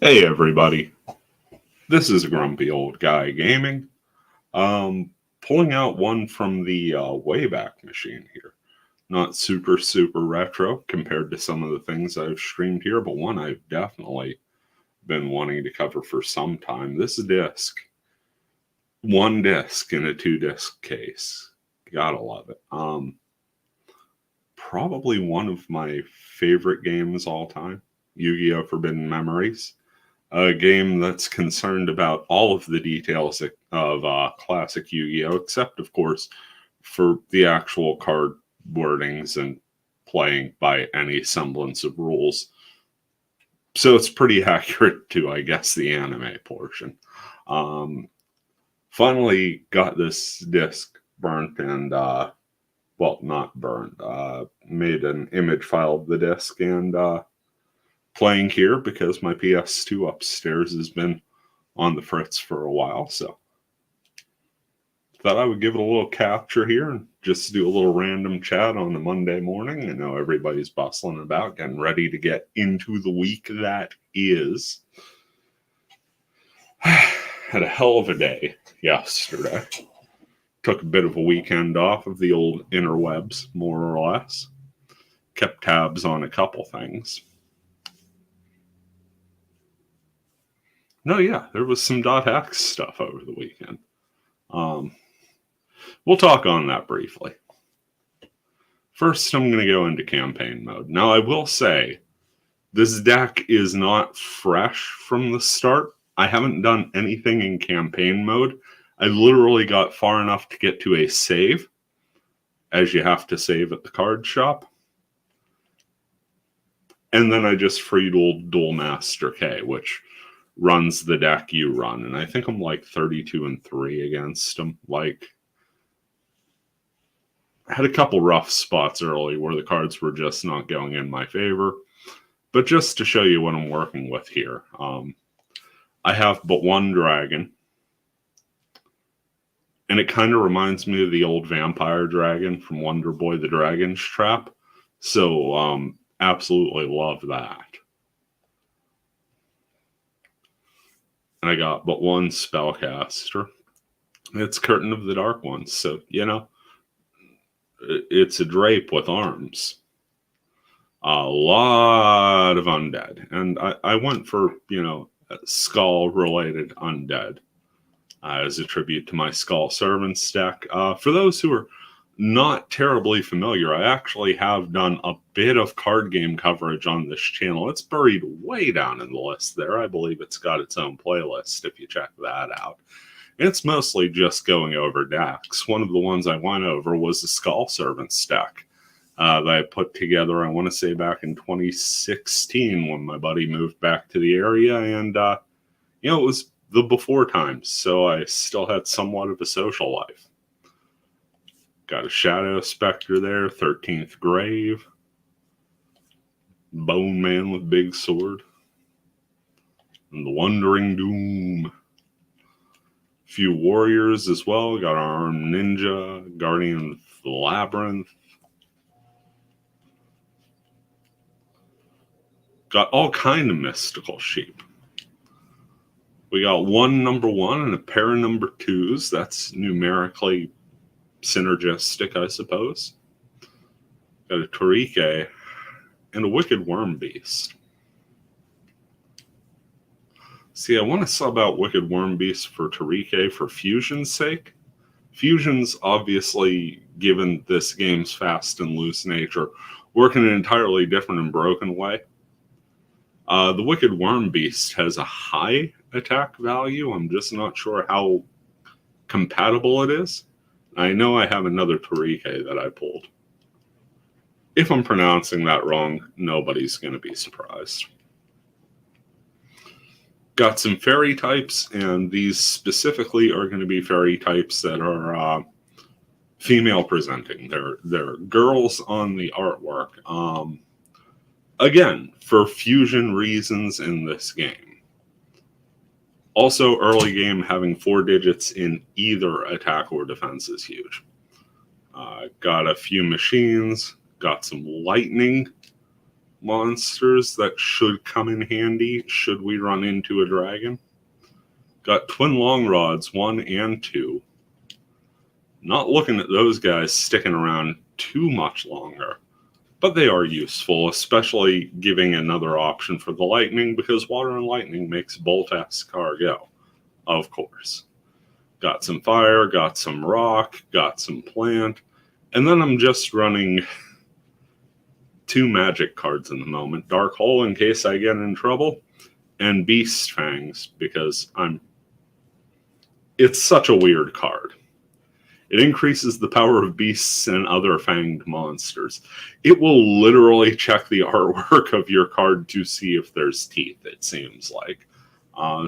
Hey everybody, this is Grumpy Old Guy Gaming. Pulling out one from the Wayback Machine here. Not super retro compared to some of the things I've streamed here, but one I've definitely been wanting to cover for some time. This disc, one disc in a two-disc case. Gotta love it. Probably one of my favorite games all time, Yu-Gi-Oh! Forbidden Memories. A game that's concerned about all of the details of classic Yu-Gi-Oh, except of course for the actual card wordings and playing by any semblance of rules. So it's pretty accurate to, I guess, the anime portion. Um, Finally got this disc burnt and, well, not burnt, made an image file of the disc and playing here because my PS2 upstairs has been on the fritz for a while, so thought I would give it a little capture here and just do a little random chat on a Monday morning. I know everybody's bustling about, getting ready to get into the week that is. Had a hell of a day yesterday. Took a bit of a weekend off of the old interwebs, more or less. Kept tabs on a couple things. No, yeah, there was some .hex stuff over the weekend. We'll talk on that briefly. First, I'm going to go into campaign mode. Now, I will say, this deck is not fresh from the start. I haven't done anything in campaign mode. I literally got far enough to get to a save, as you have to save at the card shop. And then I just freed old Duel Master K, which runs the deck you run. And I think I'm like 32-3 against him. Like, I had a couple rough spots early where the cards were just not going in my favor. But just to show you what I'm working with here, I have but one dragon. And it kind of reminds me of the old vampire dragon from Wonder Boy the Dragon's Trap. So, absolutely love that. And I got but one spellcaster. It's Curtain of the Dark Ones. So, it's a drape with arms. A lot of undead. And I went for, skull-related undead as a tribute to my Skull Servants deck. For those who are not terribly familiar, I actually have done a bit of card game coverage on this channel. It's buried way down in the list there. I believe it's got its own playlist if you check that out. It's mostly just going over decks. One of the ones I went over was the Skull Servants deck that I put together, I want to say back in 2016 when my buddy moved back to the area. And, it was the before times, so I still had somewhat of a social life. Got a Shadow Spectre there, 13th Grave, Bone Man with Big Sword, and the Wandering Doom. Few warriors as well. Got Armed Ninja, Guardian of the Labyrinth. Got all kind of mystical sheep. We got one number one and a pair of number twos. That's numerically synergistic, I suppose. Got a Torike and a Wicked Worm Beast. See, I want to sub out Wicked Worm Beast for Torike for Fusion's sake. Fusion's obviously, given this game's fast and loose nature, work in an entirely different and broken way. The Wicked Worm Beast has a high attack value. I'm just not sure how compatible it is. I know I have another Torike that I pulled. If I'm pronouncing that wrong, nobody's going to be surprised. Got some fairy types, and these specifically are going to be fairy types that are female presenting. They're girls on the artwork. Again, for fusion reasons in this game. Also, early game, having 4 digits in either attack or defense is huge. Got a few machines, got some lightning, monsters that should come in handy should we run into a dragon. Got twin long rods, 1 and 2. Not looking at those guys sticking around too much longer, but they are useful, especially giving another option for the lightning, because water and lightning makes Bolt-ass car go, of course. Got some fire, got some rock, got some plant, and then I'm just running 2 magic cards in the moment. Dark Hole in case I get in trouble, and Beast Fangs because it's such a weird card. It increases the power of beasts and other fanged monsters. It will literally check the artwork of your card to see if there's teeth, it seems like.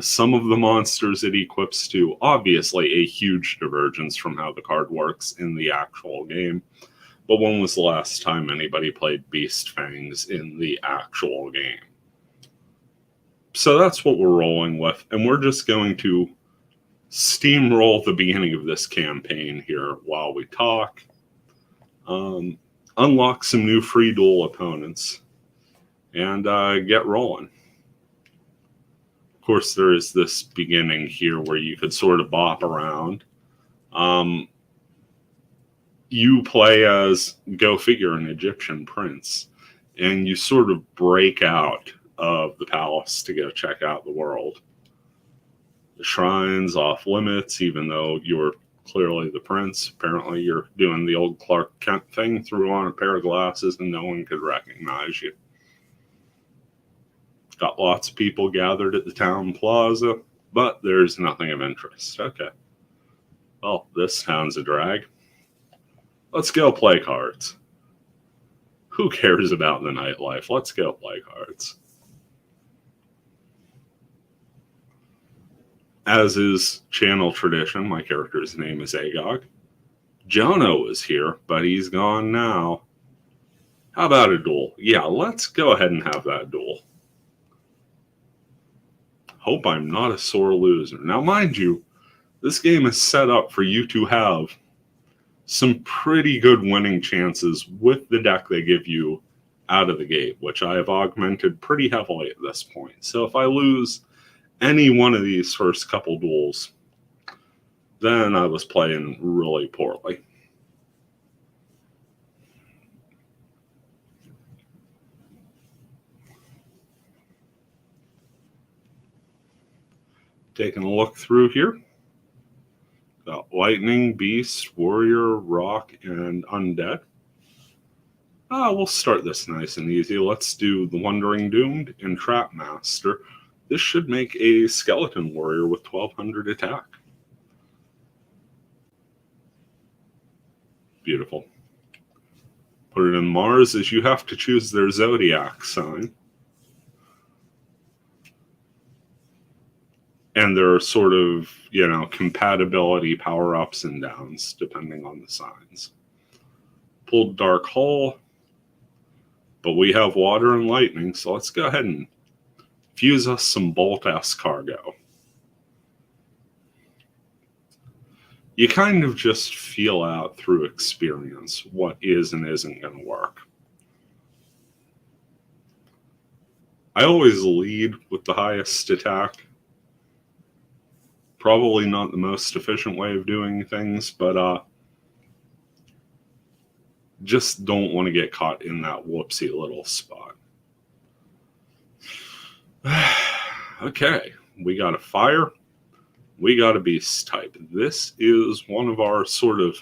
Some of the monsters it equips to, obviously a huge divergence from how the card works in the actual game. But when was the last time anybody played Beast Fangs in the actual game? So that's what we're rolling with, and we're just going to steamroll the beginning of this campaign here while we talk. Unlock some new free duel opponents, and get rolling. Of course, there is this beginning here where you could sort of bop around. You play as, go figure, an Egyptian prince, and you sort of break out of the palace to go check out the world. The shrine's off limits, even though you're clearly the prince. Apparently you're doing the old Clark Kent thing, threw on a pair of glasses and no one could recognize you. Got lots of people gathered at the town plaza, but there's nothing of interest. Okay. Well, this town's a drag. Let's go play cards. Who cares about the nightlife? Let's go play cards. As is channel tradition, my character's name is Agog. Jono is here, but he's gone now. How about a duel? Yeah, let's go ahead and have that duel. Hope I'm not a sore loser. Now, mind you, this game is set up for you to have some pretty good winning chances with the deck they give you out of the gate, which I have augmented pretty heavily at this point. So if I lose any one of these first couple duels, then I was playing really poorly. Taking a look through here. Got lightning, beast, warrior, rock, and undead. We'll start this nice and easy. Let's do the Wandering Doomed and Trap Master. This should make a skeleton warrior with 1200 attack. Beautiful. Put it in Mars, as you have to choose their zodiac sign. And there are sort of, compatibility power-ups and downs depending on the signs. Pulled Dark Hole, but we have water and lightning, so let's go ahead and fuse us some Bolt-ass cargo. You kind of just feel out through experience what is and isn't going to work. I always lead with the highest attack. Probably not the most efficient way of doing things, but just don't want to get caught in that whoopsie little spot. Okay, we got a fire. We got a beast type. This is one of our sort of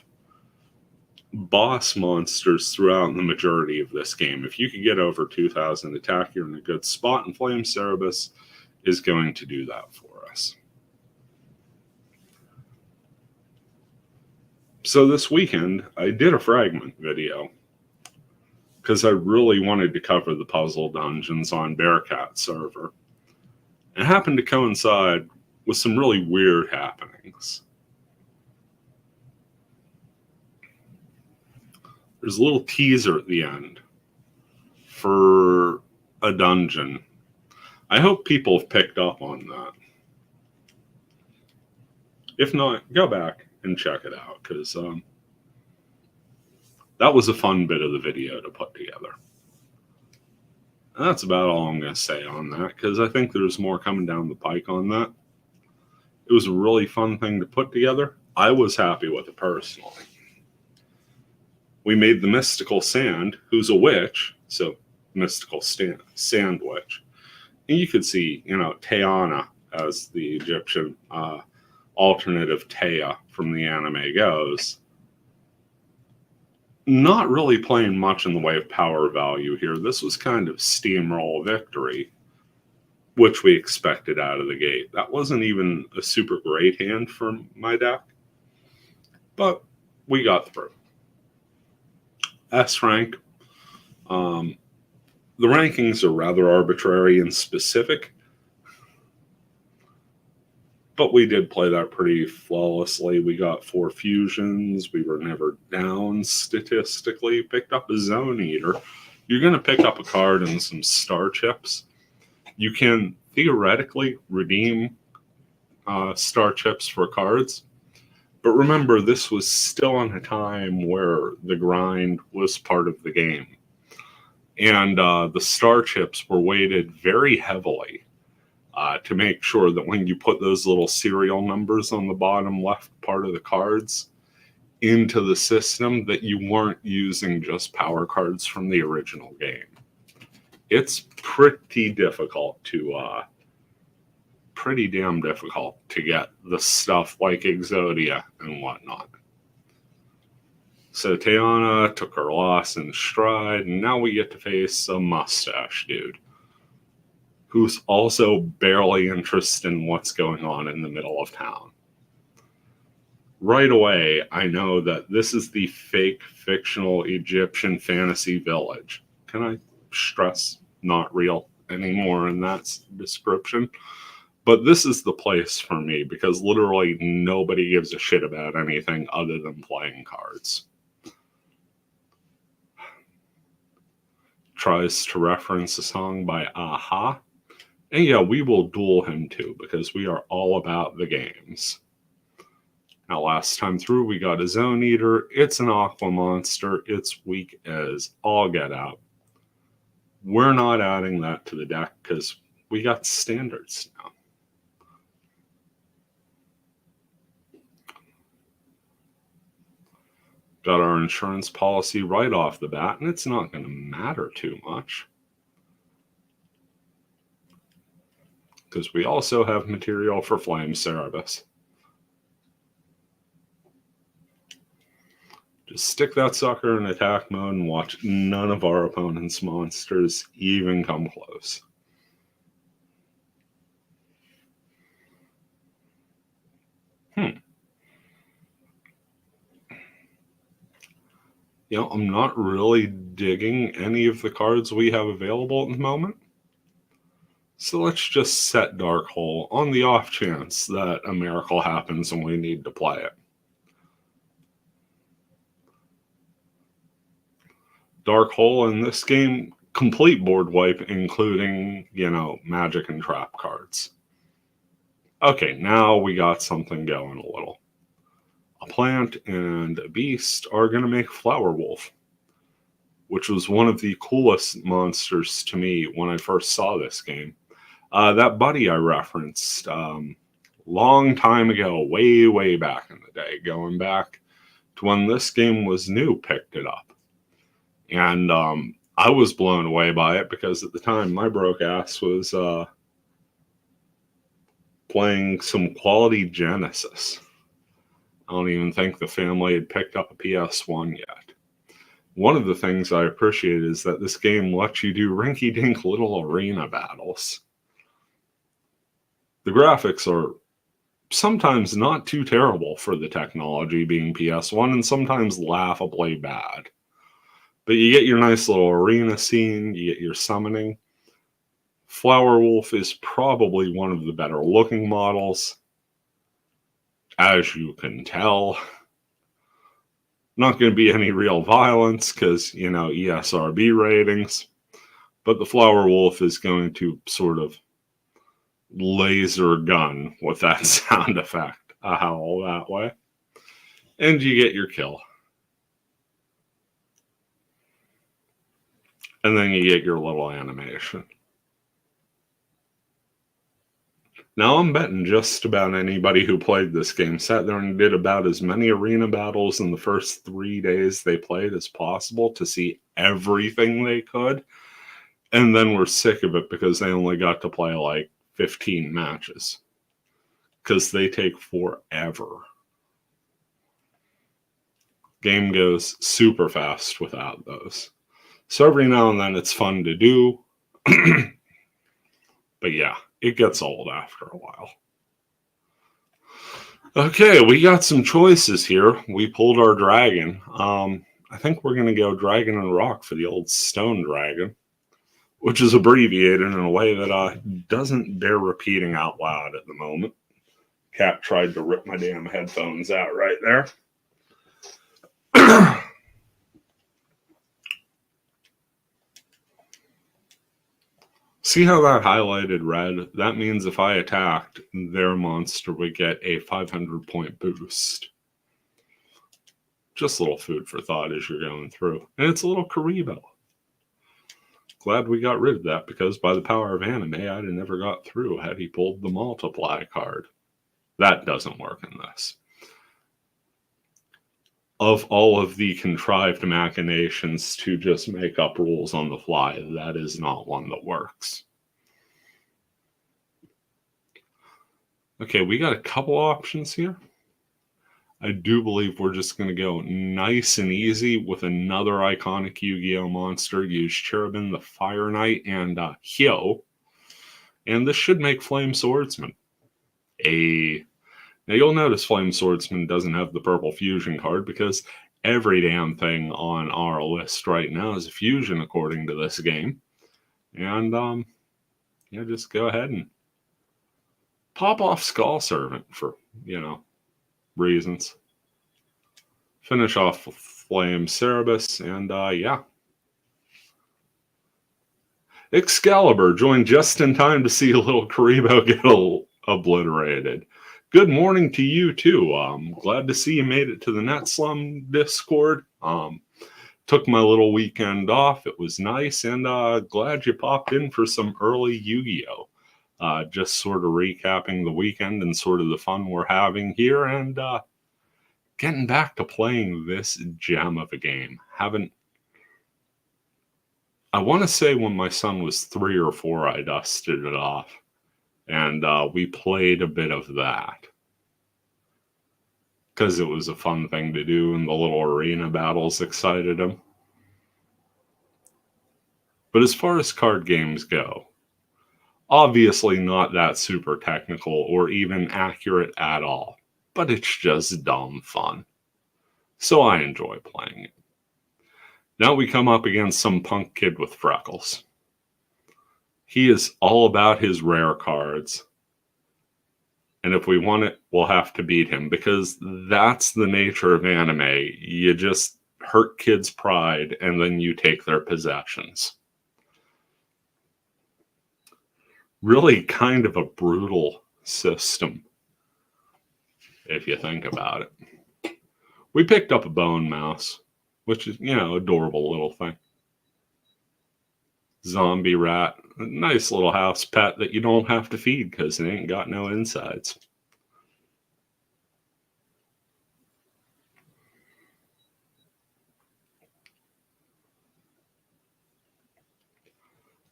boss monsters throughout the majority of this game. If you could get over 2,000 attack, you're in a good spot, and Flame Cerberus is going to do that for us. So this weekend, I did a fragment video because I really wanted to cover the puzzle dungeons on Bearcat server. It happened to coincide with some really weird happenings. There's a little teaser at the end for a dungeon. I hope people have picked up on that. If not, go back and check it out, because that was a fun bit of the video to put together. And that's about all I'm going to say on that, because I think there's more coming down the pike on that. It was a really fun thing to put together. I was happy with it personally. We made the Mystical Sand, who's a witch, so Mystical Sand Witch. And you could see, Teana as the Egyptian alternate of Thea from the anime goes. Not really playing much in the way of power value here. This was kind of steamroll victory, which we expected out of the gate. That wasn't even a super great hand for my deck, but we got through. S rank. The rankings are rather arbitrary and specific, but we did play that pretty flawlessly. We got 4 fusions. We were never down statistically. Picked up a Zone Eater. You're going to pick up a card and some star chips. You can theoretically redeem star chips for cards. But remember, this was still in a time where the grind was part of the game. And the star chips were weighted very heavily to make sure that when you put those little serial numbers on the bottom left part of the cards into the system, that you weren't using just power cards from the original game. It's pretty difficult to, pretty damn difficult to get the stuff like Exodia and whatnot. So Teana took her loss in stride, and now we get to face a mustache dude who's also barely interested in what's going on in the middle of town. Right away, I know that this is the fake fictional Egyptian fantasy village. Can I stress not real anymore in that description? But this is the place for me, because literally nobody gives a shit about anything other than playing cards. Tries to reference a song by Aha. And yeah, we will duel him too, because we are all about the games. Now, last time through, we got a Zone Eater. It's an Aqua monster. It's weak as all get out. We're not adding that to the deck because we got standards now. Got our insurance policy right off the bat, and it's not going to matter too much, because we also have material for Flame Cerebus. Just stick that sucker in attack mode and watch none of our opponent's monsters even come close. I'm not really digging any of the cards we have available at the moment. So let's just set Dark Hole on the off chance that a miracle happens and we need to play it. Dark Hole in this game, complete board wipe, including, magic and trap cards. Okay, now we got something going a little. A plant and a beast are going to make Flower Wolf, which was one of the coolest monsters to me when I first saw this game. That buddy I referenced long time ago, way, way back in the day, going back to when this game was new, picked it up. And I was blown away by it because at the time my broke ass was playing some quality Genesis. I don't even think the family had picked up a PS1 yet. One of the things I appreciate is that this game lets you do rinky-dink little arena battles. The graphics are sometimes not too terrible for the technology being PS1, and sometimes laughably bad. But you get your nice little arena scene, you get your summoning. Flower Wolf is probably one of the better looking models, as you can tell. Not going to be any real violence because, ESRB ratings. But the Flower Wolf is going to sort of laser gun with that sound effect, a howl that way. And you get your kill. And then you get your little animation. Now I'm betting just about anybody who played this game sat there and did about as many arena battles in the first 3 days they played as possible to see everything they could, and then were sick of it because they only got to play like 15 matches. Because they take forever. Game goes super fast without those. So every now and then it's fun to do. But yeah, it gets old after a while. Okay, we got some choices here. We pulled our dragon. I think we're going to go dragon and rock for the old stone dragon, which is abbreviated in a way that doesn't bear repeating out loud at the moment. Cat tried to rip my damn headphones out right there. See how that highlighted red? That means if I attacked, their monster would get a 500-point boost. Just a little food for thought as you're going through. And it's a little Karibo. Glad we got rid of that, because by the power of anime, I'd have never got through had he pulled the multiply card. That doesn't work in this. Of all of the contrived machinations to just make up rules on the fly, that is not one that works. Okay, we got a couple options here. I do believe we're just going to go nice and easy with another iconic Yu-Gi-Oh monster. Use Cherubin, the Fire Knight, and Hyo. And this should make Flame Swordsman. Now you'll notice Flame Swordsman doesn't have the purple fusion card because every damn thing on our list right now is a fusion according to this game. And yeah, just go ahead and pop off Skull Servant for, reasons. Finish off with Flame Cerberus, and yeah. Excalibur joined just in time to see a little Karibo get obliterated. Good morning to you too. Glad to see you made it to the NetSlum Discord. Took my little weekend off. It was nice, and glad you popped in for some early Yu-Gi-Oh. Just sort of recapping the weekend and sort of the fun we're having here, and getting back to playing this gem of a game. I want to say when my son was 3 or 4, I dusted it off. And we played a bit of that. Because it was a fun thing to do, and the little arena battles excited him. But as far as card games go, obviously not that super technical or even accurate at all. But it's just dumb fun. So I enjoy playing it. Now we come up against some punk kid with freckles. He is all about his rare cards. And if we want it, we'll have to beat him, because that's the nature of anime. You just hurt kids' pride and then you take their possessions. Really kind of a brutal system, if you think about it. We picked up a bone mouse, which is, adorable little thing. Zombie rat. A nice little house pet that you don't have to feed because it ain't got no insides.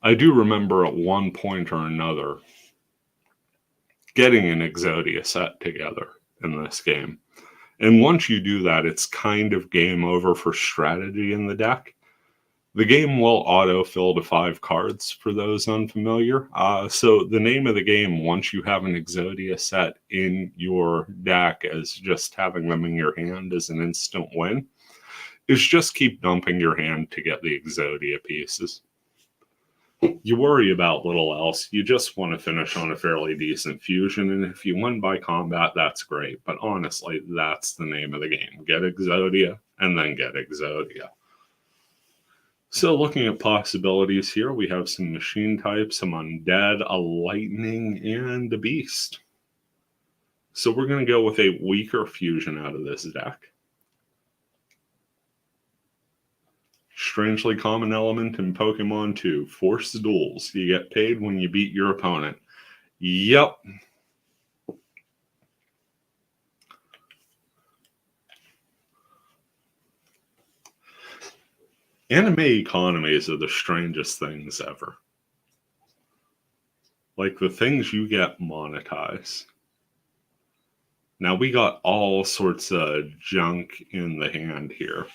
I do remember at one point or another getting an Exodia set together in this game. And once you do that, it's kind of game over for strategy in the deck. The game will autofill to 5 cards for those unfamiliar. So the name of the game, once you have an Exodia set in your deck as just having them in your hand as an instant win, is just keep dumping your hand to get the Exodia pieces. You worry about little else. You just want to finish on a fairly decent fusion, and if you win by combat, that's great. But honestly, that's the name of the game. Get Exodia, and then get Exodia. So looking at possibilities here, we have some machine types, some undead, a lightning, and a beast. So we're going to go with a weaker fusion out of this deck. Strangely common element in Pokemon 2. Force duels. You get paid when you beat your opponent. Yep. Anime economies are the strangest things ever. Like the things you get monetized. Now we got all sorts of junk in the hand here.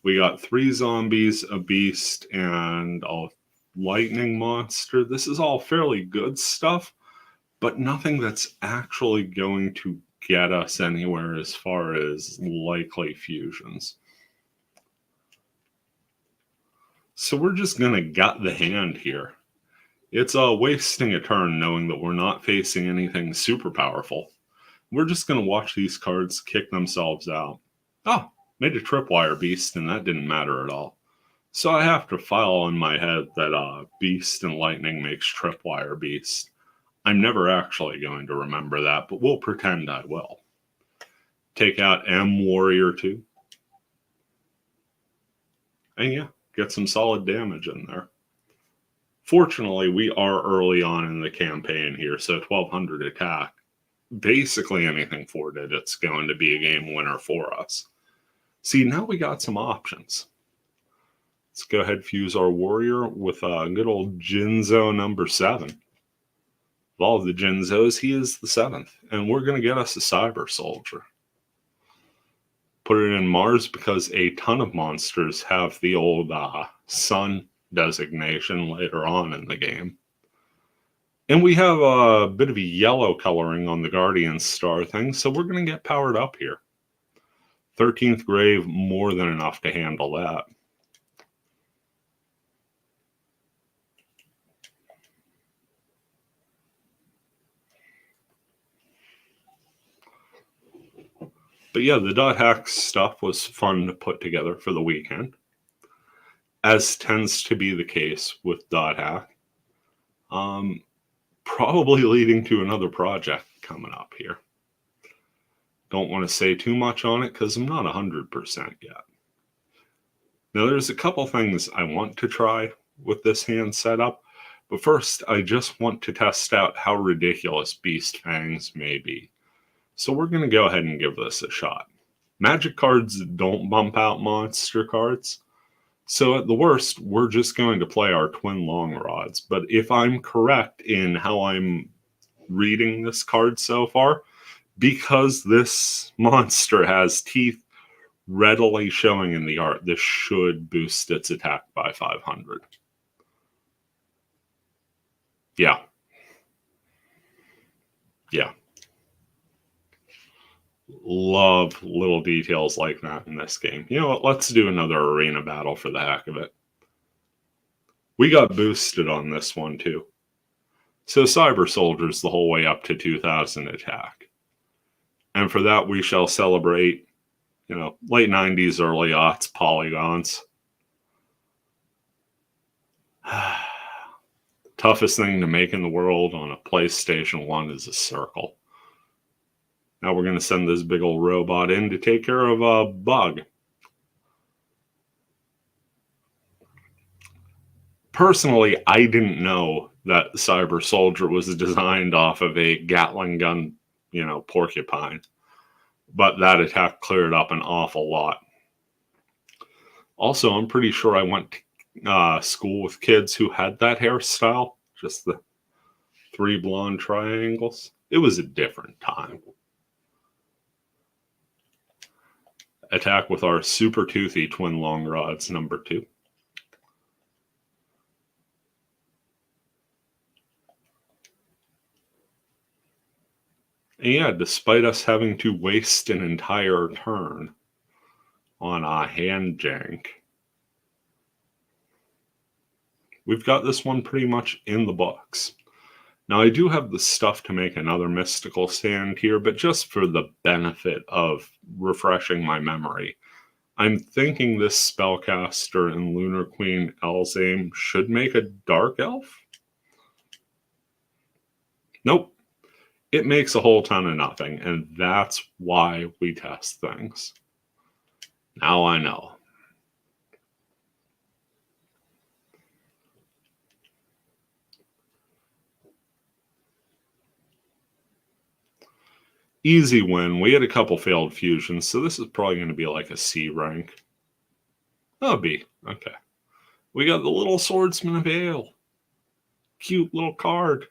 We got 3 zombies, a beast, and a lightning monster. This is all fairly good stuff, but nothing that's actually going to get us anywhere as far as likely fusions. So we're just going to gut the hand here. It's wasting a turn knowing that we're not facing anything super powerful. We're just going to watch these cards kick themselves out. Oh, made a Tripwire Beast, and that didn't matter at all. So I have to file in my head that Beast and Lightning makes Tripwire Beast. I'm never actually going to remember that, but we'll pretend I will. Take out M Warrior 2. And yeah, get some solid damage in there. Fortunately, we are early on in the campaign here, so 1200 attack. Basically anything 4 digits going to be a game winner for us. See, now we got some options. Let's go ahead and fuse our warrior with a good old Jinzo number 7. Of all of the Jinzos, he is the 7th, and we're going to get us a Cyber Soldier. Put it in Mars because a ton of monsters have the old Sun designation later on in the game. And we have a bit of a yellow coloring on the Guardian Star thing, so we're going to get powered up here. 13th Grave, more than enough to handle that. But yeah, the dot hack stuff was fun to put together for the weekend, as tends to be the case with dot hack. Probably leading to another project coming up here. Don't want to say too much on it because I'm not 100% yet. Now there's a couple things I want to try with this hand setup, but first I just want to test out how ridiculous Beast Fangs may be. So we're going to go ahead and give this a shot. Magic cards don't bump out monster cards. So at the worst, we're just going to play our twin long rods. But if I'm correct in how I'm reading this card so far, because this monster has teeth readily showing in the art, this should boost its attack by 500. Yeah. Yeah. Love little details like that in this game. You know what? Let's do another arena battle for the heck of it. We got boosted on this one too. So Cyber Soldiers the whole way up to 2000 attack. And for that we shall celebrate, late 90s, early aughts polygons. Toughest thing to make in the world on a PlayStation 1 is a circle. Now we're going to send this big old robot in to take care of a bug. Personally, I didn't know that Cyber Soldier was designed off of a Gatling gun, porcupine. But that attack cleared up an awful lot. Also, I'm pretty sure I went to school with kids who had that hairstyle. Just the 3 blonde triangles. It was a different time. Attack with our super toothy twin long rods number 2. And yeah, despite us having to waste an entire turn on a hand jank, we've got this one pretty much in the books. Now, I do have the stuff to make another mystical stand here, but just for the benefit of refreshing my memory, I'm thinking this spellcaster and Lunar Queen Elzame should make a Dark Elf? Nope. It makes a whole ton of nothing, and that's why we test things. Now I know. Easy win. We had a couple failed fusions, so this is probably going to be like a C rank. Oh, B. Okay. We got the little Swordsman of Ale. Cute little card.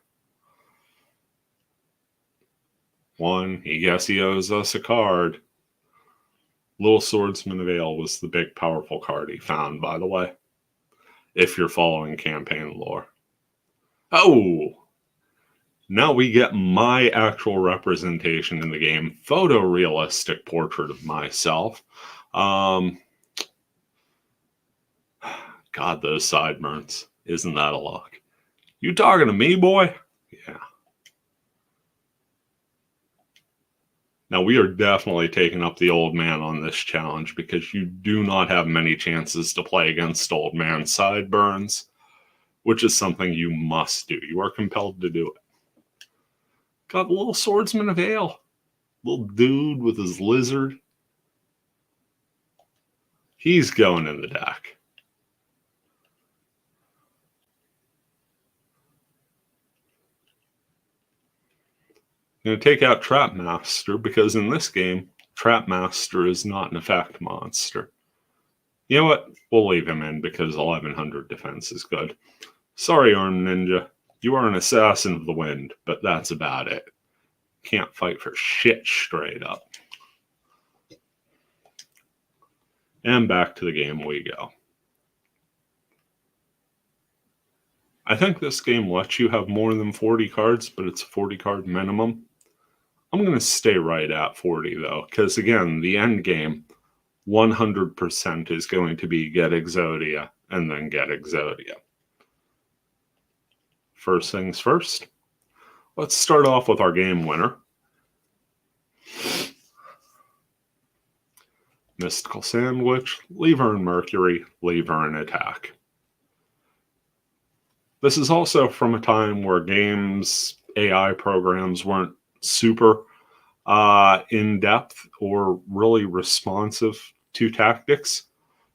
One, he guess he owes us a card. Little Swordsman of Ale was the big powerful card he found, by the way. If you're following campaign lore. Oh! Now we get my actual representation in the game. Photorealistic portrait of myself. God, those sideburns. Isn't that a look? You talking to me, boy? Yeah. Now, we are definitely taking up the old man on this challenge because you do not have many chances to play against old man sideburns, which is something you must do. You are compelled to do it. Got the little Swordsman of Ale. Little dude with his lizard. He's going in the deck. I'm going to take out Trapmaster because in this game, Trapmaster is not an effect monster. You know what? We'll leave him in because 1100 defense is good. Sorry, Arm Ninja. You are an assassin of the wind, but that's about it. Can't fight for shit straight up. And back to the game we go. I think this game lets you have more than 40 cards, but it's a 40 card minimum. I'm going to stay right at 40 though, because again, the end game, 100% is going to be get Exodia and then get Exodia. First things first, let's start off with our game winner. Mystical Sandwich, leave her in Mercury, leave her in Attack. This is also from a time where games, AI programs weren't super in-depth or really responsive to tactics.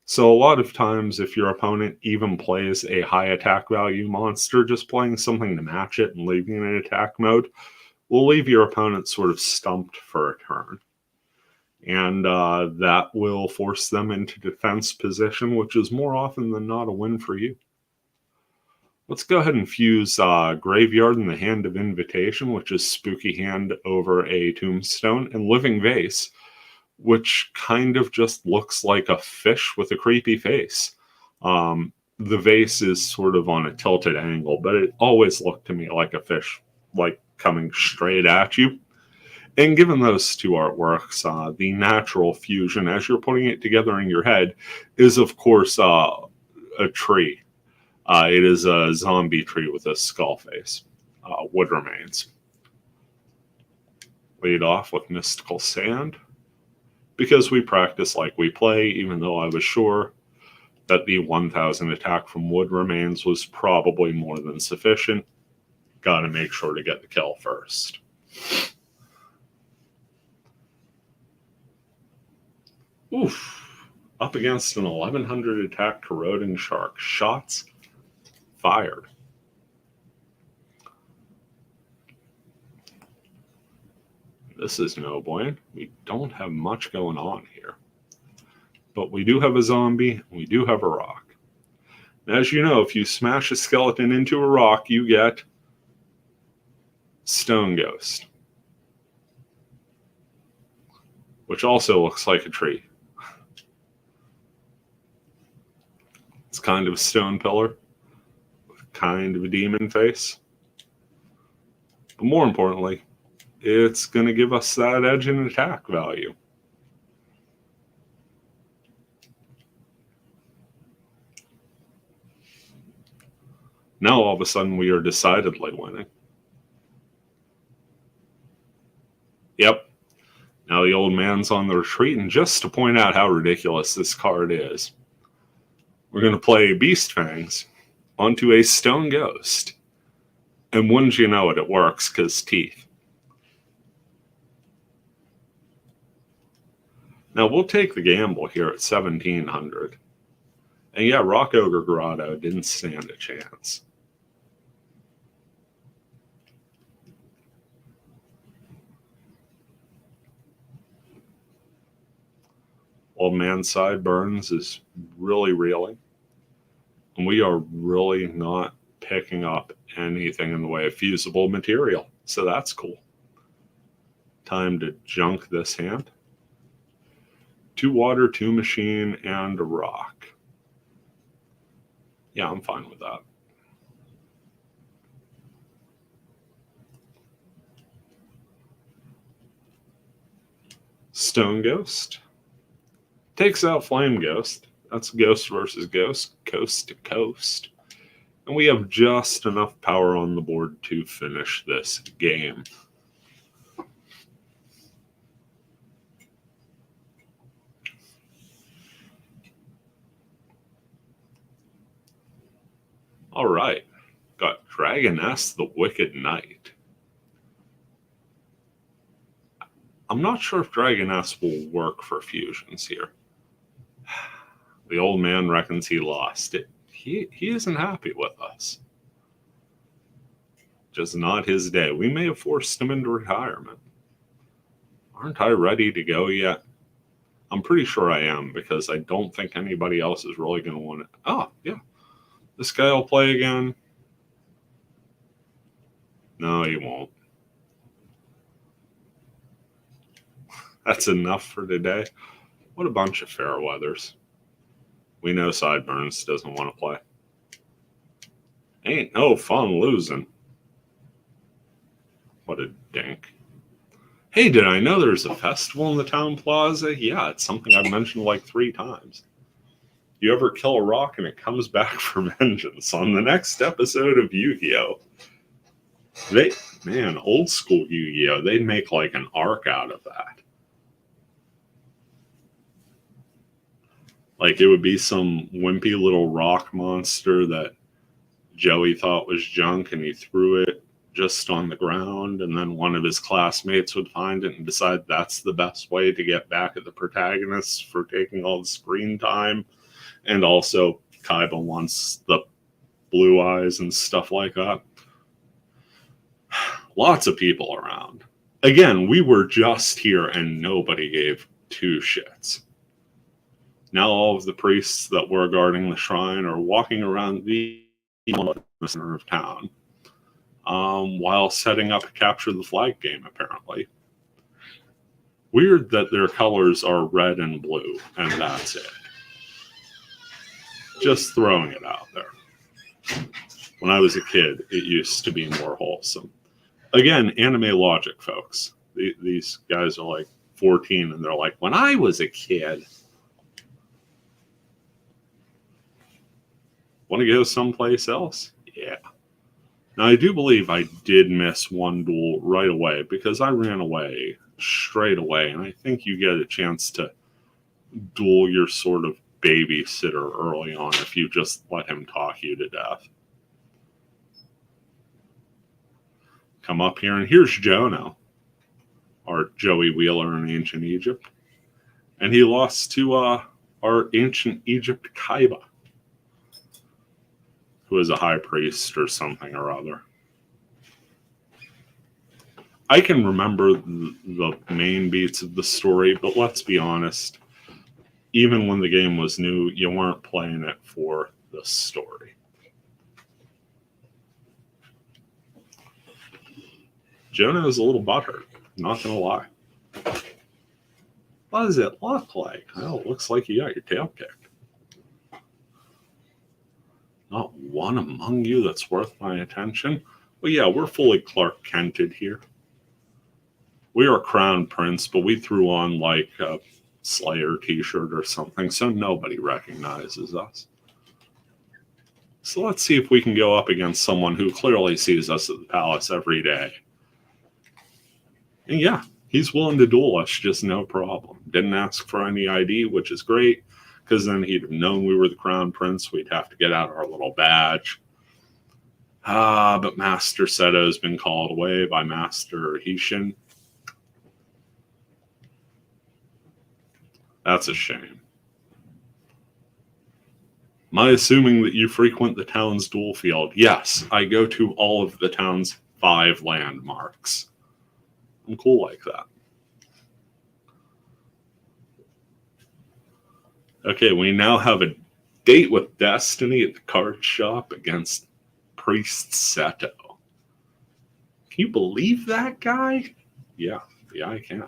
So a lot of times if your opponent even plays a high attack value monster, just playing something to match it and leaving it in attack mode will leave your opponent sort of stumped for a turn. And that will force them into defense position, which is more often than not a win for you. Let's go ahead and fuse Graveyard in the Hand of Invitation, which is Spooky Hand over a Tombstone, and Living Vase, which kind of just looks like a fish with a creepy face. The vase is sort of on a tilted angle, but it always looked to me like a fish, like coming straight at you. And given those two artworks, the natural fusion, as you're putting it together in your head, is of course a tree. It is a zombie tree with a skull face. Wood remains. Lead off with Mystical Sand. Because we practice like we play, even though I was sure that the 1000 attack from Wood Remains was probably more than sufficient. Gotta make sure to get the kill first. Oof. Up against an 1100 attack Corroding Shark. Shots fired. This is no bueno. We don't have much going on here. But we do have a zombie, and we do have a rock. And as you know, if you smash a skeleton into a rock, you get Stone Ghost. Which also looks like a tree. It's kind of a stone pillar. Kind of a demon face. But more importantly, it's going to give us that edge and attack value. Now all of a sudden we are decidedly winning. Yep. Now the old man's on the retreat, and just to point out how ridiculous this card is, we're going to play Beast Fangs onto a Stone Ghost. And wouldn't you know it, it works, because teeth. Now we'll take the gamble here at 1700. And yeah, Rock Ogre Grotto didn't stand a chance. Old Man Sideburns is really reeling. And we are really not picking up anything in the way of fusible material. So that's cool. Time to junk this hand. 2 water, 2 machine, and a rock. Yeah, I'm fine with that. Stone Ghost. Takes out Flame Ghost. That's Ghost versus Ghost, coast to coast. And we have just enough power on the board to finish this game. All right. Got Dragoness the Wicked Knight. I'm not sure if Dragoness will work for fusions here. The old man reckons he lost it. He isn't happy with us. Just not his day. We may have forced him into retirement. Aren't I ready to go yet? I'm pretty sure I am, because I don't think anybody else is really going to want it. Oh, yeah. This guy will play again. No, he won't. That's enough for today. What a bunch of fair weathers. We know Sideburns doesn't want to play. Ain't no fun losing. What a dink. Hey, did I know there's a festival in the town plaza? Yeah, it's something I've mentioned like 3 times. You ever kill a rock and it comes back for vengeance on the next episode of Yu-Gi-Oh! Man, old school Yu-Gi-Oh! They'd make like an arc out of that. Like it would be some wimpy little rock monster that Joey thought was junk and he threw it just on the ground, and then one of his classmates would find it and decide that's the best way to get back at the protagonists for taking all the screen time. And also Kaiba wants the blue eyes and stuff like that. Lots of people around. Again, we were just here and nobody gave 2 shits. Now all of the priests that were guarding the shrine are walking around the center of town while setting up a capture the flag game, apparently. Weird that their colors are red and blue, and that's it. Just throwing it out there. When I was a kid, it used to be more wholesome. Again, anime logic, folks. These guys are like 14, and they're like, when I was a kid. Want to go someplace else? Yeah. Now, I do believe I did miss one duel right away because I ran away straight away, and I think you get a chance to duel your sort of babysitter early on if you just let him talk you to death. Come up here, and here's Jono, our Joey Wheeler in Ancient Egypt. And he lost to our Ancient Egypt Kaiba, who is a high priest or something or other. I can remember the main beats of the story, but let's be honest, even when the game was new, you weren't playing it for the story. Jonah is a little butthurt, not gonna lie. What does it look like? Well, it looks like you got your tail kicked. Not one among you that's worth my attention. Well, yeah, we're fully Clark Kented here. We are Crown Prince, but we threw on like a Slayer t-shirt or something, so nobody recognizes us. So let's see if we can go up against someone who clearly sees us at the palace every day. And yeah, he's willing to duel us, just no problem. Didn't ask for any ID, which is great, because then he'd have known we were the Crown Prince. We'd have to get out our little badge. But Master Seto's been called away by Master Hishin. That's a shame. Am I assuming that you frequent the town's duel field? Yes, I go to all of the town's 5 landmarks. I'm cool like that. Okay, we now have a date with Destiny at the card shop against Priest Seto. Can you believe that guy? Yeah, I can.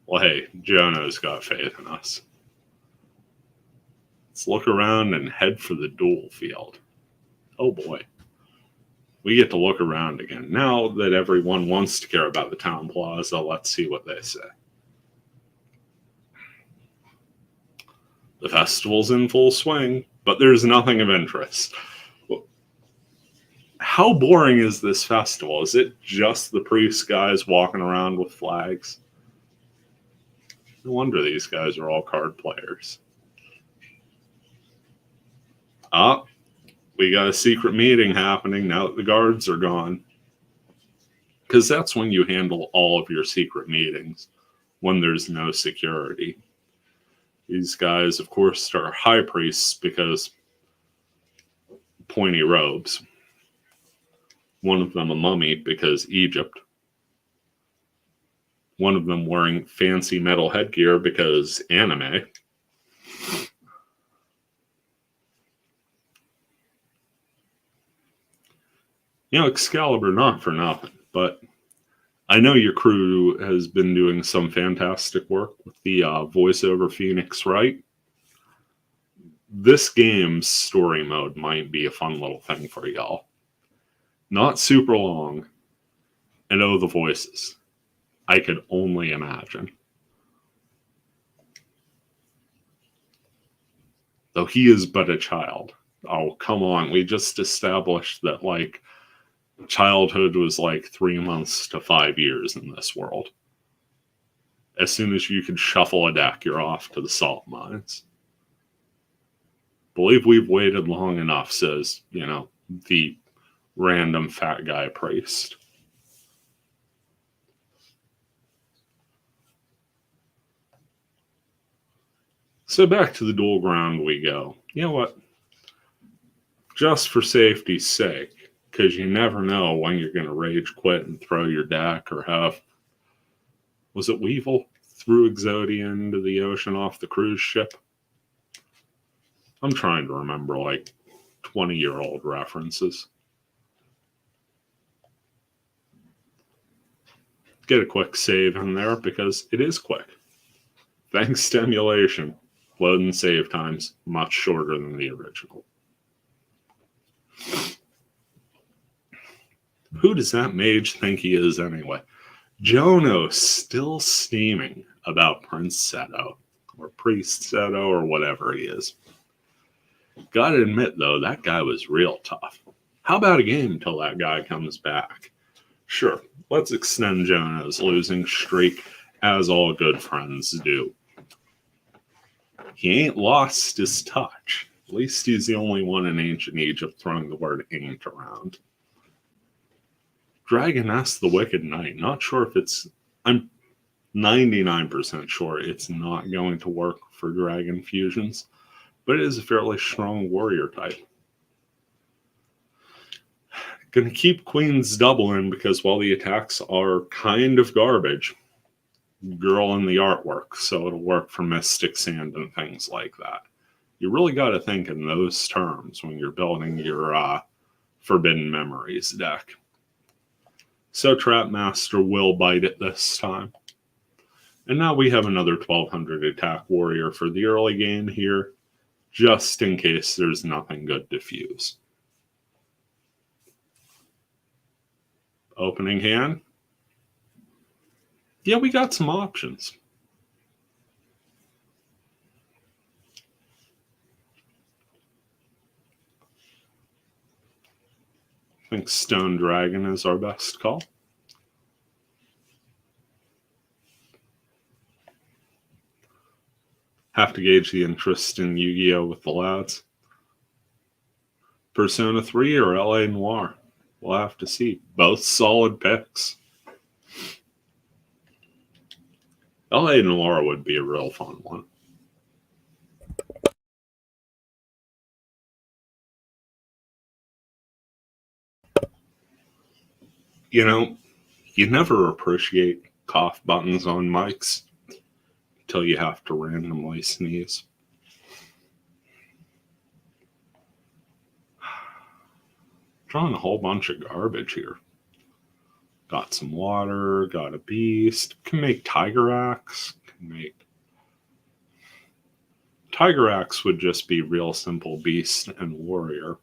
Well, hey, Jonah's got faith in us. Let's look around and head for the duel field. Oh boy. We get to look around again. Now that everyone wants to care about the town plaza, let's see what they say. The festival's in full swing, but there's nothing of interest. How boring is this festival? Is it just the priest guys walking around with flags? No wonder these guys are all card players. Ah, we got a secret meeting happening now that the guards are gone. Because that's when you handle all of your secret meetings, when there's no security. These guys, of course, are high priests because pointy robes. One of them a mummy because Egypt. One of them wearing fancy metal headgear because anime. You know, Excalibur, not for nothing, but I know your crew has been doing some fantastic work with the voiceover Phoenix Wright. This game's story mode might be a fun little thing for y'all. Not super long, and oh, the voices. I could only imagine. Though he is but a child. Oh, come on. We just established that, like, childhood was like 3 months to 5 years in this world. As soon as you could shuffle a deck, you're off to the salt mines. Believe we've waited long enough, says, the random fat guy priest. So back to the duel ground we go. You know what? Just for safety's sake, because you never know when you're going to rage quit and throw your deck or have, was it Weevil threw Exodia into the ocean off the cruise ship? I'm trying to remember like 20-year-old references. Get a quick save in there because it is quick. Thanks to emulation, load and save times much shorter than the original. Who does that mage think he is anyway? Jono still steaming about Prince Seto, or Priest Seto, or whatever he is. Gotta admit, though, that guy was real tough. How about a game till that guy comes back? Sure, let's extend Jono's losing streak, as all good friends do. He ain't lost his touch. At least he's the only one in ancient Egypt throwing the word ain't around. Dragoness the Wicked Knight. Not sure if it's... I'm 99% sure it's not going to work for Dragon Fusions, but it is a fairly strong warrior type. Gonna keep Queen's Double in because while the attacks are kind of garbage, girl in the artwork, so it'll work for Mystic Sand and things like that. You really got to think in those terms when you're building your Forbidden Memories deck. So Trapmaster will bite it this time. And now we have another 1200 attack warrior for the early game here, just in case there's nothing good to fuse. Opening hand. Yeah, we got some options. I think Stone Dragon is our best call. Have to gauge the interest in Yu-Gi-Oh! With the lads. Persona 3 or LA Noire? We'll have to see. Both solid picks. LA Noire would be a real fun one. You know, You never appreciate cough buttons on mics until you have to randomly sneeze. Drawing a whole bunch of garbage here. Got some water, got a beast, can make Tiger Axe, can make... Tiger Axe would just be real simple beast and warrior.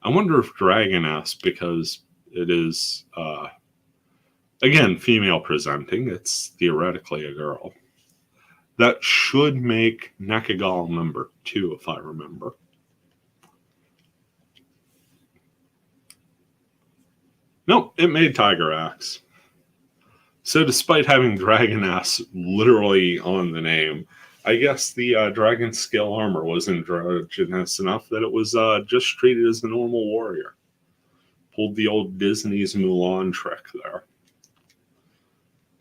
I wonder if Dragoness, because it is, again, female presenting, it's theoretically a girl. That should make Nekagal number 2, if I remember. Nope, it made Tiger Axe. So despite having Dragoness literally on the name, I guess the dragon scale armor was androgynous enough that it was just treated as a normal warrior. Pulled the old Disney's Mulan trick there.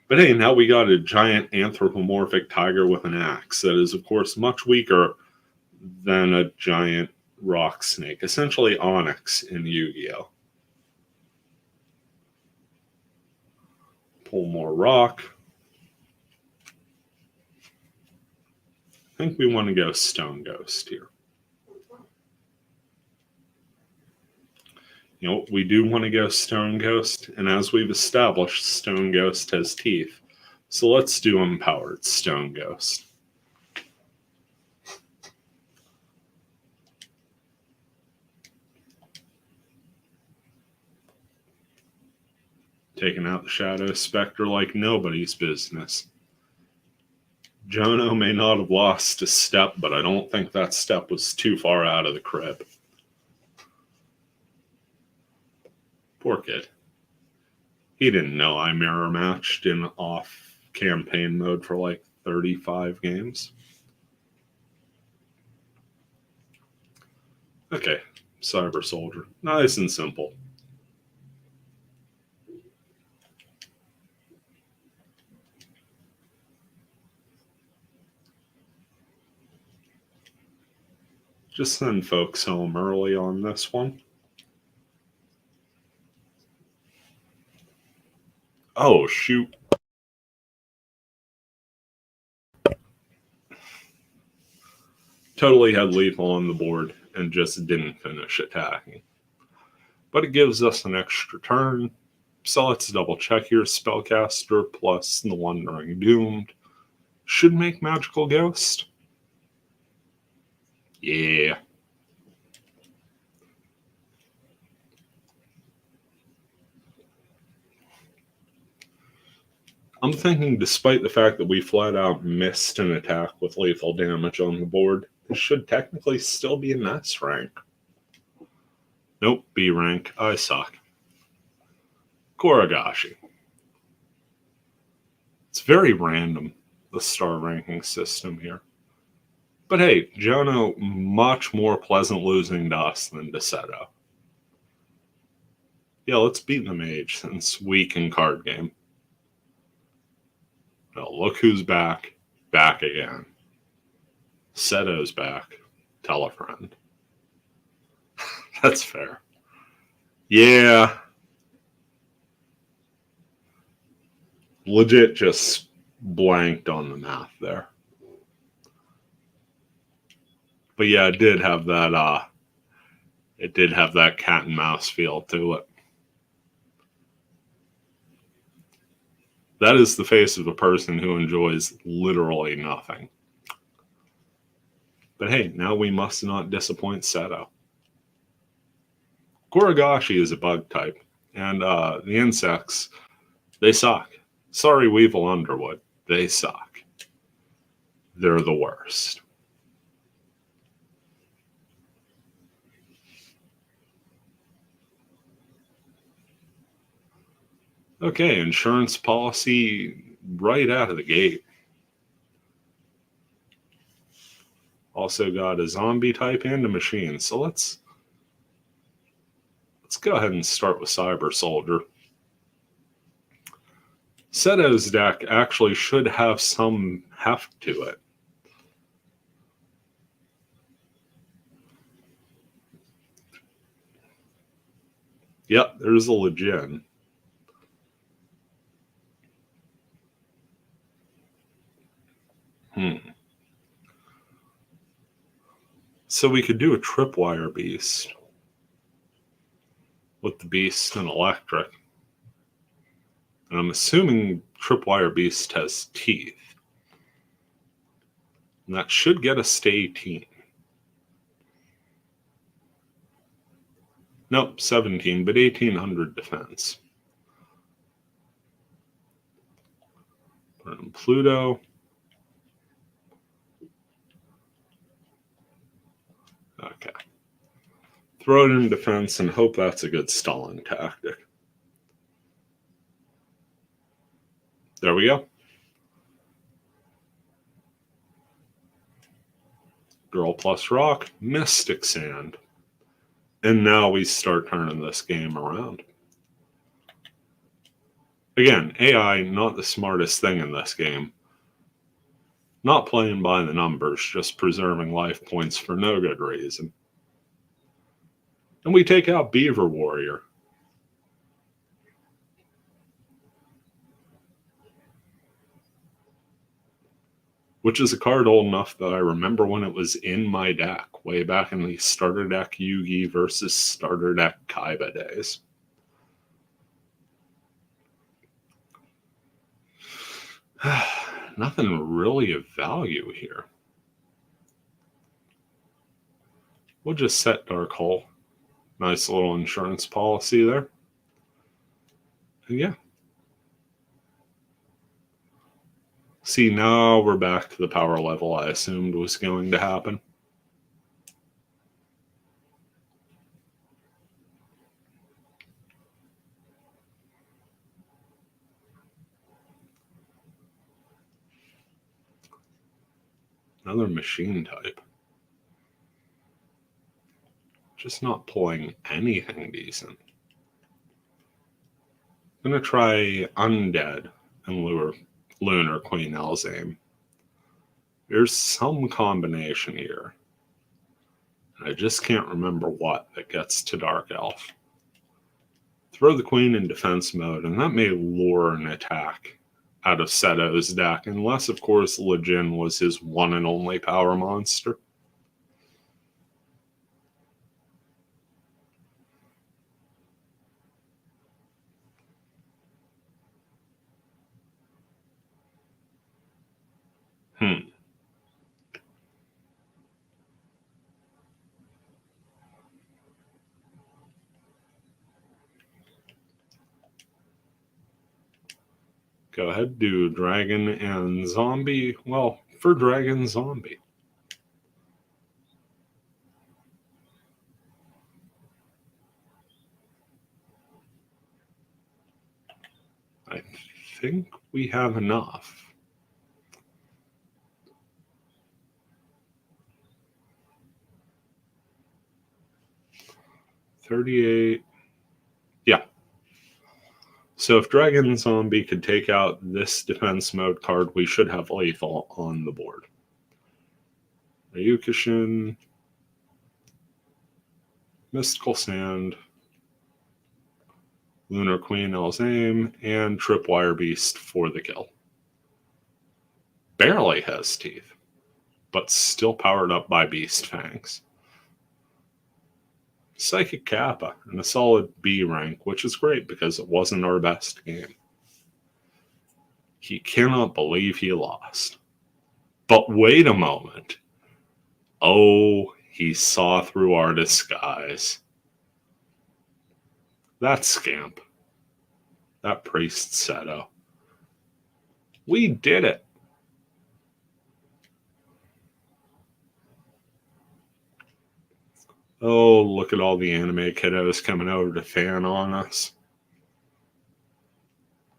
But hey, now we got a giant anthropomorphic tiger with an axe that is, of course, much weaker than a giant rock snake. Essentially Onyx in Yu-Gi-Oh! Pull more rock. I think we want to go Stone Ghost here. You know, we do want to go Stone Ghost, and as we've established, Stone Ghost has teeth. So let's do Empowered Stone Ghost. Taking out the Shadow Spectre like nobody's business. Jono may not have lost a step, but I don't think that step was too far out of the crib. Poor kid. He didn't know I mirror matched in off campaign mode for like 35 games. Okay, Cyber Soldier. Nice and simple. Just send folks home early on this one. Oh, shoot. Totally had lethal on the board and just didn't finish attacking. But it gives us an extra turn. So let's double check here. Spellcaster plus the Wandering Doomed should make Magical Ghost. Yeah. I'm thinking despite the fact that we flat out missed an attack with lethal damage on the board, this should technically still be an S rank. Nope, B rank. I suck. Koragashi. It's very random, the star ranking system here. But hey, Jono much more pleasant losing to us than to Seto. Yeah, let's beat the mage since we can card game. Well, look who's back. Back again. Seto's back. Tell a friend. That's fair. Yeah. Legit just blanked on the math there. But yeah, it did have that cat and mouse feel to it. That is the face of a person who enjoys literally nothing. But hey, now we must not disappoint Seto. Koragashi is a bug type, and the insects, they suck. Sorry, Weevil Underwood, they suck. They're the worst. Okay, insurance policy right out of the gate. Also got a zombie type and a machine. So let's go ahead and start with Cyber Soldier. Seto's deck actually should have some heft to it. Yep, there's a Legion. So we could do a Tripwire Beast with the Beast and Electric. And I'm assuming Tripwire Beast has teeth. And that should get us to 18. Nope, 17, but 1800 defense. Put in Pluto. Okay. Throw it in defense and hope that's a good stalling tactic. There we go. Girl plus Rock, Mystic Sand. And now we start turning this game around. Again, AI, not the smartest thing in this game. Not playing by the numbers, just preserving life points for no good reason. And we take out Beaver Warrior. Which is a card old enough that I remember when it was in my deck, way back in the starter deck Yugi versus starter deck Kaiba days. Nothing really of value here. We'll just set Dark Hole. Nice little insurance policy there. And yeah. See, now we're back to the power level I assumed was going to happen. Another machine type. Just not pulling anything decent. I'm going to try Undead and Lunar Queen Elzame. There's some combination here. I just can't remember what that gets to Dark Elf. Throw the Queen in defense mode, and that may lure an attack out of Seto's deck, unless, of course, Lejin was his one and only power monster. Go ahead, do Dragon and Zombie. Well, for Dragon, Zombie. I think we have enough. $38. Yeah. So if Dragon Zombie could take out this defense mode card, we should have lethal on the board. Ryukushin, Mystical Sand, Lunar Queen Elzame, and Tripwire Beast for the kill. Barely has teeth, but still powered up by Beast Fangs. Psychic Kappa and a solid B rank, which is great because it wasn't our best game. He cannot believe he lost. But wait a moment. Oh, he saw through our disguise. That scamp. That priest Seto. We did it. Oh, look at all the anime kiddos coming over to fan on us.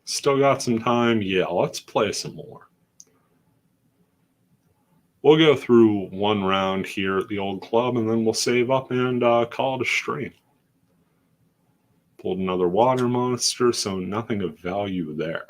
Still got some time? Yeah, let's play some more. We'll go through one round here at the old club, and then we'll save up and call it a stream. Pulled another water monster, so nothing of value there.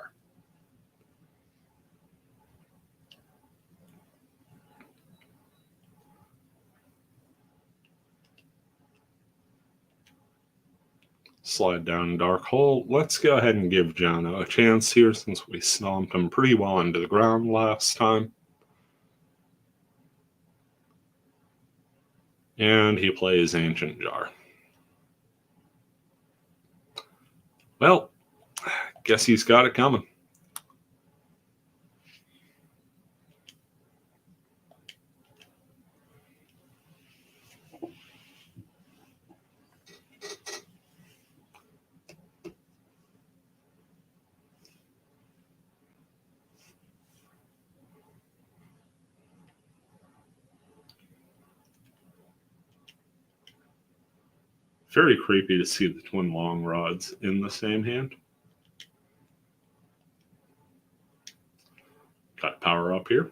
Slide down Dark Hole. Let's go ahead and give Jono a chance here since we stomped him pretty well into the ground last time. And he plays Ancient Jar. Well, guess he's got it coming. Very creepy to see the twin long rods in the same hand. Got power up here.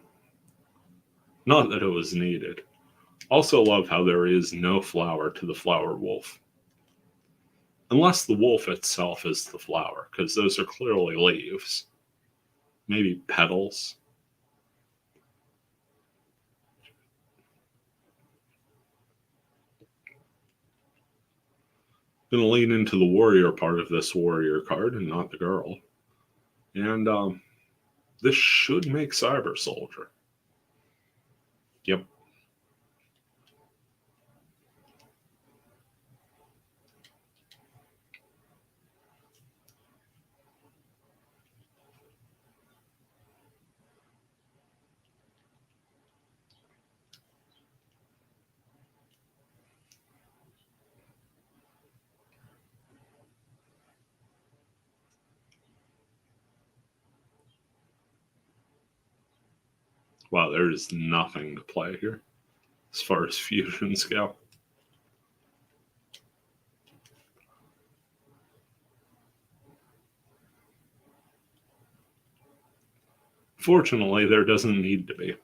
Not that it was needed. Also love how there is no flower to the flower wolf. Unless the wolf itself is the flower, because those are clearly leaves. Maybe petals. Gonna lean into the warrior part of this warrior card and not the girl. And this should make Cyber Soldier. Yep. Wow, there's nothing to play here as far as fusions go. Fortunately, there doesn't need to be.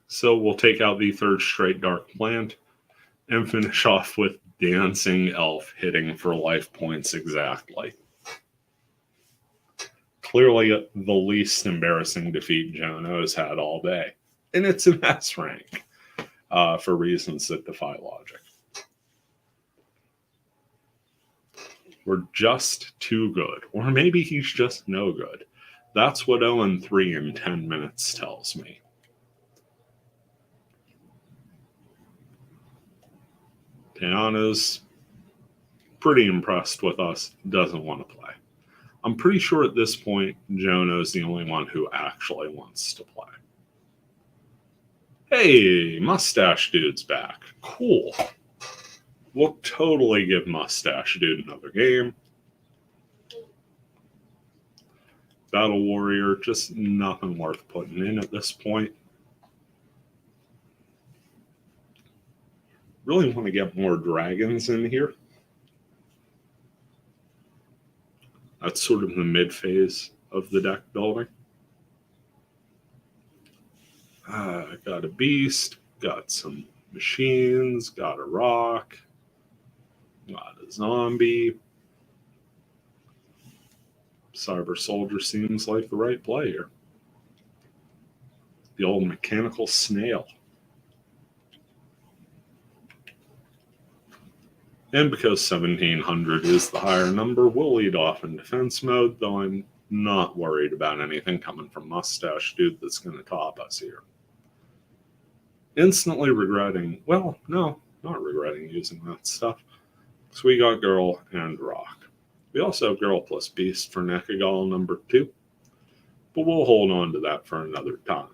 So we'll take out the third straight Dark Plant and finish off with Dancing Elf hitting for life points exactly. Clearly the least embarrassing defeat Jono has had all day. And it's an S rank for reasons that defy logic. We're just too good. Or maybe he's just no good. That's what 0-3 in 10 minutes tells me. Tiana's pretty impressed with us, doesn't want to play. I'm pretty sure at this point, Jono's the only one who actually wants to play. Hey, Mustache Dude's back. Cool. We'll totally give Mustache Dude another game. Battle Warrior, just nothing worth putting in at this point. Really want to get more dragons in here. That's sort of the mid phase of the deck building. Got a beast, got some machines, got a rock, got a zombie. Cyber Soldier seems like the right play here. The old mechanical snail. And because 1700 is the higher number, we'll lead off in defense mode, though I'm not worried about anything coming from Mustache Dude that's going to top us here. Instantly regretting, well, no, not regretting using that stuff. So we got Girl and Rock. We also have Girl plus Beast for Nekagal number 2, but we'll hold on to that for another time.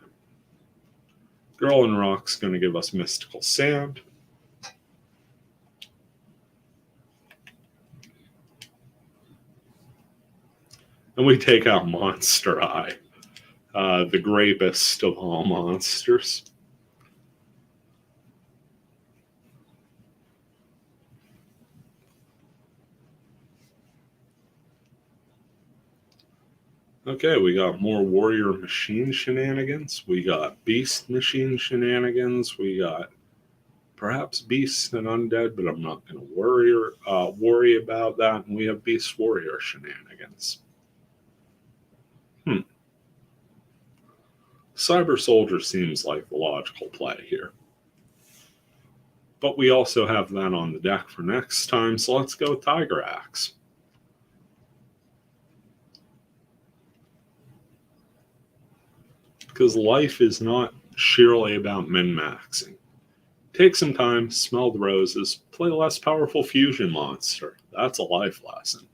Girl and Rock's going to give us Mystical Sand. And we take out Monster Eye, the grapest of all monsters. Okay, we got more Warrior Machine shenanigans. We got Beast Machine shenanigans. We got perhaps Beast and Undead, but I'm not going to worry about that. And we have Beast Warrior shenanigans. Cyber Soldier seems like the logical play here. But we also have that on the deck for next time, so let's go Tiger Axe. Because life is not sheerly about min-maxing. Take some time, smell the roses, play a less powerful fusion monster. That's a life lesson.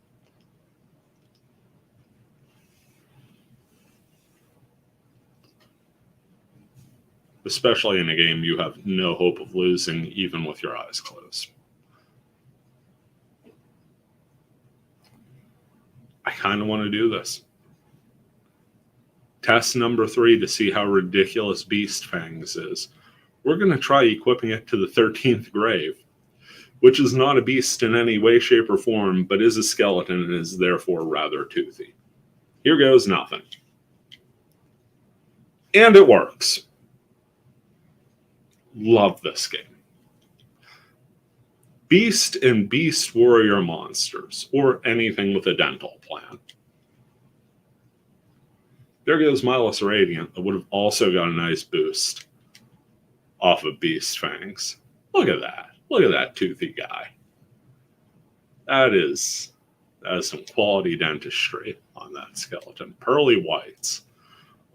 Especially in a game you have no hope of losing, even with your eyes closed. I kind of want to do this. Test number 3 to see how ridiculous Beast Fangs is. We're going to try equipping it to the 13th grave, which is not a beast in any way, shape, or form, but is a skeleton and is therefore rather toothy. Here goes nothing. And it works. Love this game. Beast and Beast Warrior monsters, or anything with a dental plan. There goes Milos Radiant, that would have also got a nice boost off of Beast Fangs. Look at that. Look at that toothy guy. That is some quality dentistry on that skeleton. Pearly whites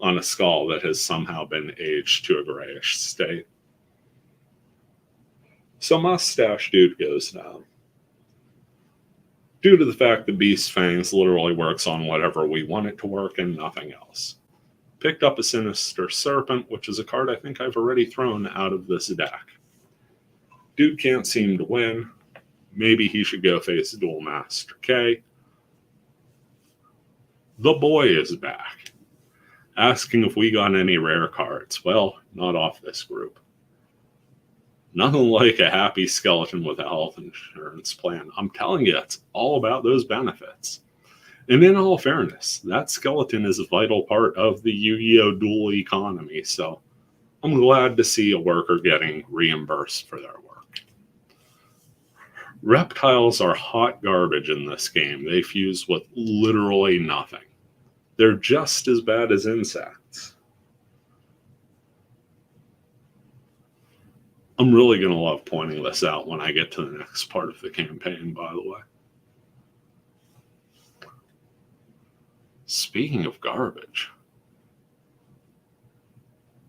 on a skull that has somehow been aged to a grayish state. So Mustache Dude goes down. Due to the fact that Beast Fangs literally works on whatever we want it to work and nothing else. Picked up a Sinister Serpent, which is a card I think I've already thrown out of this deck. Dude can't seem to win. Maybe he should go face Duel Master K. The boy is back, asking if we got any rare cards. Well, not off this group. Nothing like a happy skeleton with a health insurance plan. I'm telling you, it's all about those benefits. And in all fairness, that skeleton is a vital part of the Yu-Gi-Oh! Duel economy, so I'm glad to see a worker getting reimbursed for their work. Reptiles are hot garbage in this game. They fuse with literally nothing. They're just as bad as insects. I'm really going to love pointing this out when I get to the next part of the campaign, by the way. Speaking of garbage.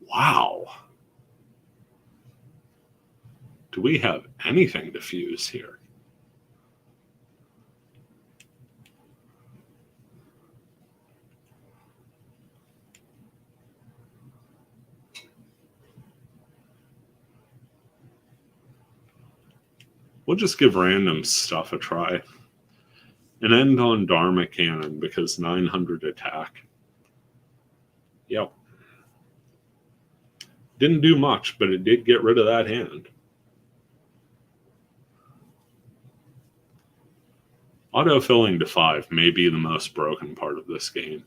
Wow. Do we have anything to fuse here? We'll just give random stuff a try. And end on Dharma Cannon because 900 attack. Yep. Didn't do much, but it did get rid of that hand. Autofilling to 5 may be the most broken part of this game.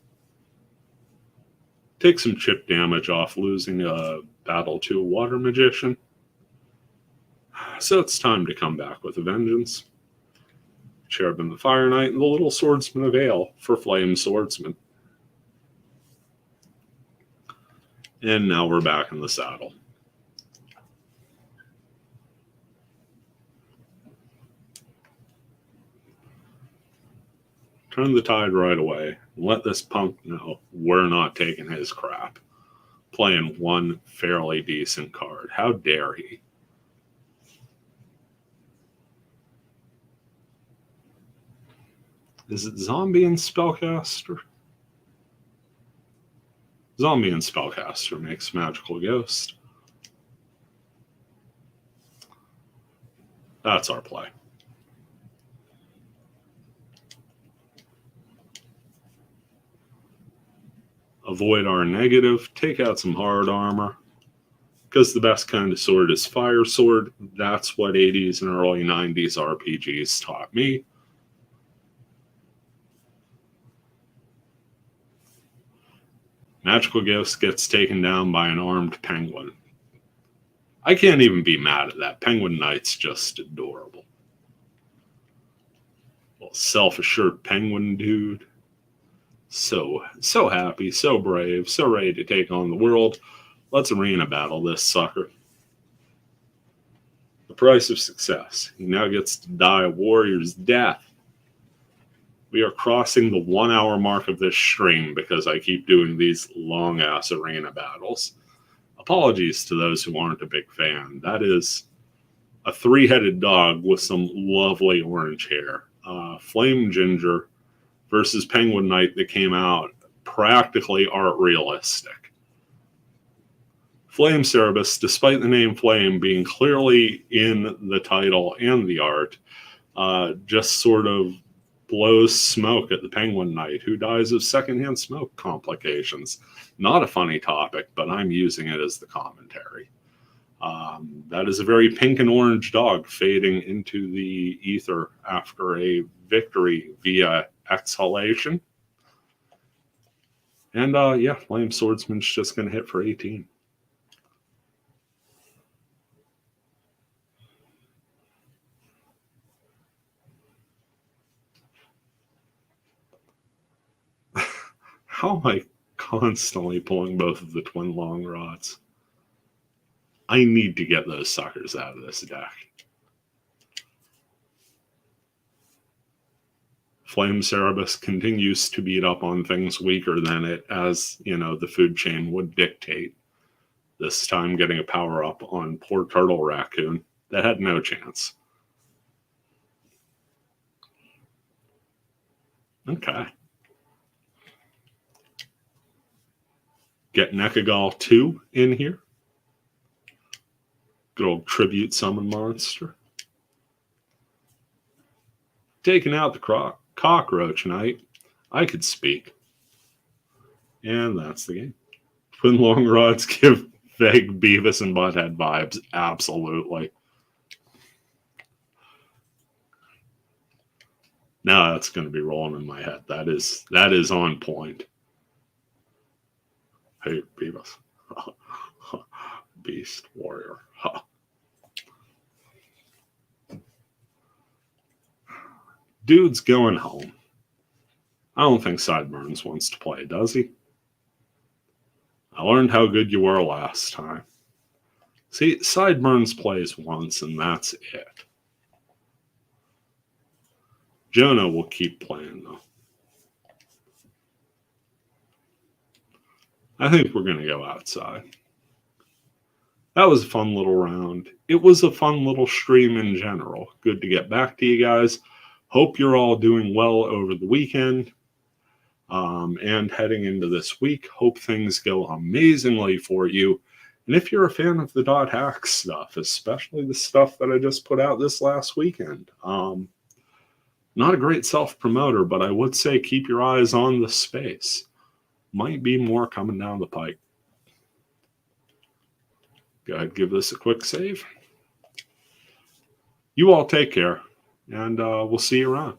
Take some chip damage off losing a battle to a Water Magician. So it's time to come back with a vengeance. Cherubim the Fire Knight and the Little Swordsman of Ale for Flame Swordsman. And now we're back in the saddle. Turn the tide right away. Let this punk know we're not taking his crap. Playing one fairly decent card. How dare he? Is it Zombie and Spellcaster? Zombie and Spellcaster makes Magical Ghost. That's our play. Avoid our negative. Take out some hard armor. Because the best kind of sword is Fire Sword. That's what 80s and early 90s RPGs taught me. Magical Ghost gets taken down by an armed penguin. I can't even be mad at that. Penguin Knight's just adorable. Well, self-assured penguin dude. So happy, so brave, so ready to take on the world. Let's arena battle this sucker. The price of success. He now gets to die a warrior's death. We are crossing the 1 hour mark of this stream because I keep doing these long-ass arena battles. Apologies to those who aren't a big fan. That is a three-headed dog with some lovely orange hair. Flame Ginger versus Penguin Knight that came out practically art realistic. Flame Cerberus, despite the name Flame being clearly in the title and the art, just sort of blows smoke at the Penguin Knight, who dies of secondhand smoke complications. Not a funny topic, but I'm using it as the commentary. That is a very pink and orange dog fading into the ether after a victory via exhalation. And yeah, Flame Swordsman's just going to hit for 18. How am I constantly pulling both of the twin long rods? I need to get those suckers out of this deck. Flame Cerberus continues to beat up on things weaker than it, as, you know, the food chain would dictate. This time getting a power up on poor Turtle Raccoon that had no chance. Okay. Get Nekagal 2 in here. Good old tribute summon monster. Taking out the Cockroach Knight. I could speak. And that's the game. Twin Long Rods give vague Beavis and Butthead vibes. Absolutely. Now that's going to be rolling in my head. That is on point. Hey, Beavis. Beast Warrior. Huh. Dude's going home. I don't think Sideburns wants to play, does he? I learned how good you were last time. See, Sideburns plays once, and that's it. Jonah will keep playing, though. I think we're going to go outside. That was a fun little round. It was a fun little stream in general. Good to get back to you guys. Hope you're all doing well over the weekend. And heading into this week, hope things go amazingly for you. And if you're a fan of the Dot Hacks stuff, especially the stuff that I just put out this last weekend, not a great self-promoter, but I would say keep your eyes on the space. Might be more coming down the pike. Go ahead, give this a quick save. You all take care, and we'll see you around.